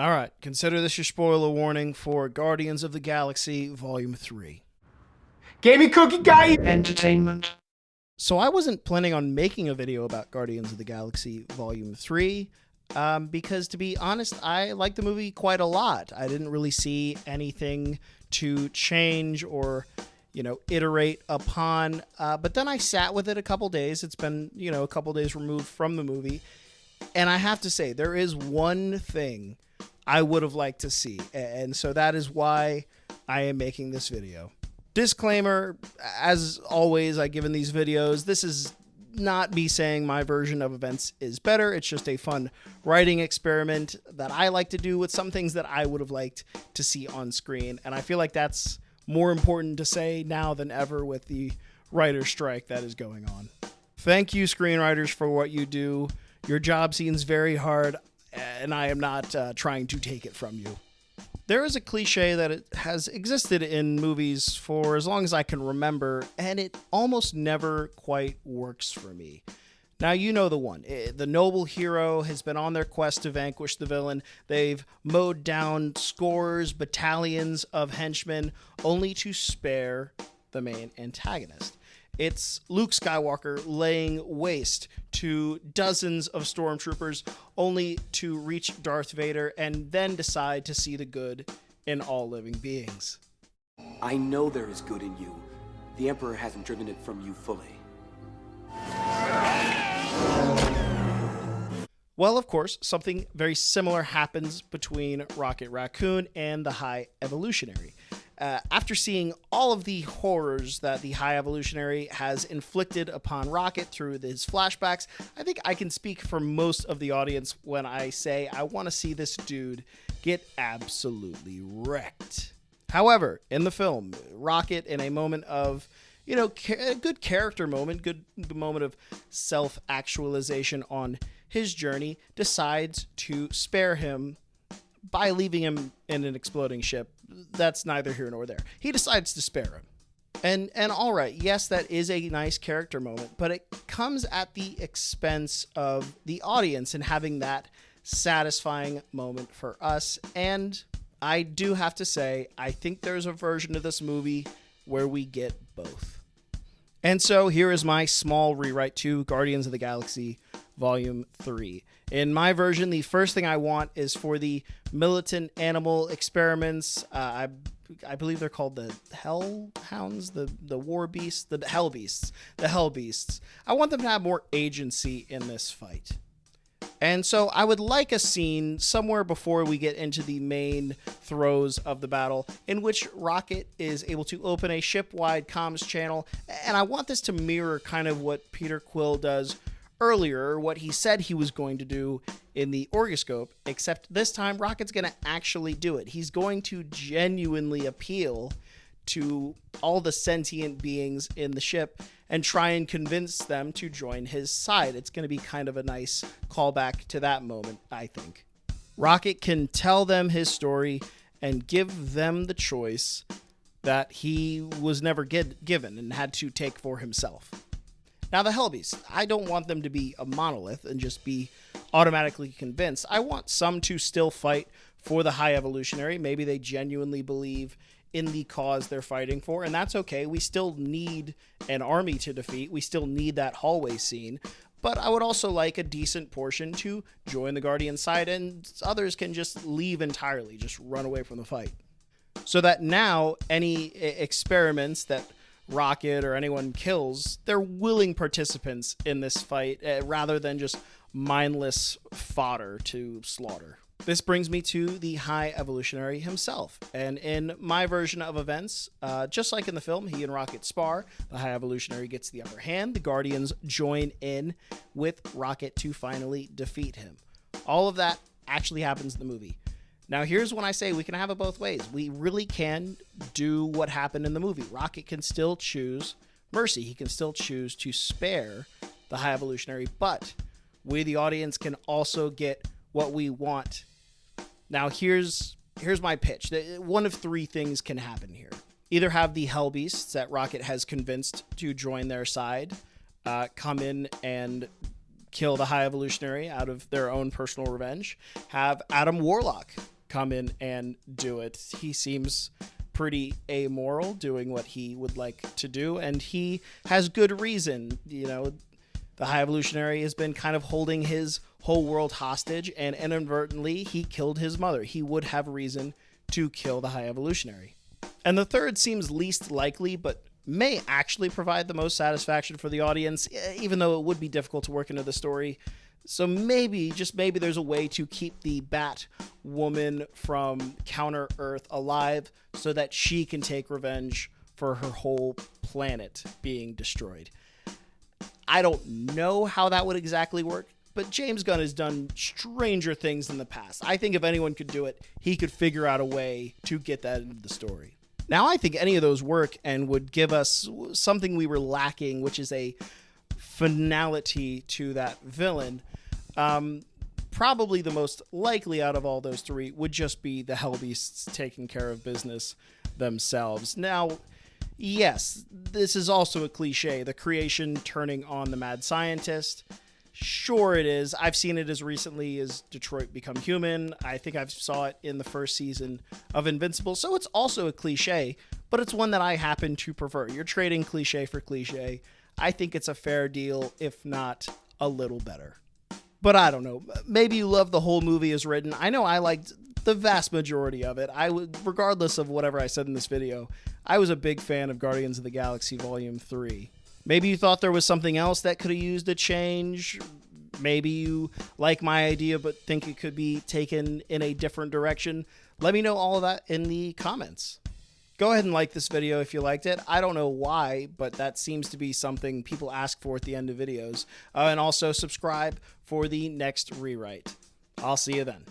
All right, consider this your spoiler warning for Guardians of the Galaxy Volume 3. Gaming Cookie Guy Entertainment. So I wasn't planning on making a video about Guardians of the Galaxy Volume 3 because, to be honest, I like the movie quite a lot. I didn't really see anything to change or, iterate upon. But then I sat with it a couple days. It's been, a couple days removed from the movie. And I have to say, there is one thing I would have liked to see. And so that is why I am making this video. Disclaimer, as always, I give in these videos, this is not me saying my version of events is better. It's just a fun writing experiment that I like to do with some things that I would have liked to see on screen. And I feel like that's more important to say now than ever with the writer's strike that is going on. Thank you, screenwriters, for what you do. Your job seems very hard, and I am not trying to take it from you. There is a cliche that it has existed in movies for as long as I can remember, and it almost never quite works for me. Now, you know the one. The noble hero has been on their quest to vanquish the villain. They've mowed down scores, battalions of henchmen, only to spare the main antagonist. It's Luke Skywalker laying waste to dozens of stormtroopers only to reach Darth Vader and then decide to see the good in all living beings. I know there is good in you. The Emperor hasn't driven it from you fully. Well, of course, something very similar happens between Rocket Raccoon and the High Evolutionary. After seeing all of the horrors that the High Evolutionary has inflicted upon Rocket through his flashbacks, I think I can speak for most of the audience when I say I want to see this dude get absolutely wrecked. However, in the film, Rocket, in a moment of, a good character moment, good moment of self-actualization on his journey, decides to spare him by leaving him in an exploding ship. That's neither here nor there. He decides to spare him. And all right, yes, that is a nice character moment, but it comes at the expense of the audience and having that satisfying moment for us. And I do have to say, I think there's a version of this movie where we get both. And so here is my small rewrite to Guardians of the Galaxy Volume 3. In my version, the first thing I want is for the militant animal experiments. I believe they're called the Hellhounds, the War Beasts, the Hell Beasts. The Hell Beasts. I want them to have more agency in this fight. And so I would like a scene somewhere before we get into the main throes of the battle in which Rocket is able to open a ship-wide comms channel. And I want this to mirror kind of what Peter Quill does earlier, what he said he was going to do in the Orgoscope, except this time Rocket's going to actually do it. He's going to genuinely appeal to all the sentient beings in the ship and try and convince them to join his side. It's going to be kind of a nice callback to that moment, I think. Rocket can tell them his story and give them the choice that he was never given and had to take for himself. Now, the Hellbeasts, I don't want them to be a monolith and just be automatically convinced. I want some to still fight for the High Evolutionary. Maybe they genuinely believe in the cause they're fighting for, and that's okay. We still need an army to defeat. We still need that hallway scene. But I would also like a decent portion to join the Guardian side, and others can just leave entirely, just run away from the fight. So that now any experiments that Rocket or anyone kills, they're willing participants in this fight rather than just mindless fodder to slaughter. This brings me to the High Evolutionary himself. And in my version of events, just like in the film, he and Rocket spar. The High Evolutionary gets the upper hand. The Guardians join in with Rocket to finally defeat him. All of that actually happens in the movie. Now, here's when I say we can have it both ways. We really can do what happened in the movie. Rocket can still choose mercy. He can still choose to spare the High Evolutionary, but we, the audience, can also get what we want. Now, here's my pitch. One of three things can happen here. Either have the Hellbeasts that Rocket has convinced to join their side come in and kill the High Evolutionary out of their own personal revenge. Have Adam Warlock come in and do it. He seems pretty amoral, doing what he would like to do, and he has good reason. You know, the High Evolutionary has been kind of holding his whole world hostage, and inadvertently he killed his mother. He would have reason to kill the High Evolutionary. And the third seems least likely, but may actually provide the most satisfaction for the audience, even though it would be difficult to work into the story. So maybe, just maybe, there's a way to keep the Bat Woman from Counter Earth alive so that she can take revenge for her whole planet being destroyed. I don't know how that would exactly work, but James Gunn has done stranger things in the past. I think if anyone could do it, he could figure out a way to get that into the story. Now, I think any of those work and would give us something we were lacking, which is a finality to that villain. Probably the most likely out of all those three would just be the Hellbeasts taking care of business themselves. Now, yes, this is also a cliche, the creation turning on the mad scientist. Sure it is. I've seen it as recently as Detroit Become Human. I think I saw it in the first season of Invincible. So it's also a cliche, but it's one that I happen to prefer. You're trading cliche for cliche. I think it's a fair deal, if not a little better. But I don't know. Maybe you love the whole movie as written. I know I liked the vast majority of it. Regardless of whatever I said in this video, I was a big fan of Guardians of the Galaxy Volume 3. Maybe you thought there was something else that could have used a change. Maybe you like my idea but think it could be taken in a different direction. Let me know all of that in the comments. Go ahead and like this video if you liked it. I don't know why, but that seems to be something people ask for at the end of videos. And also subscribe for the next rewrite. I'll see you then.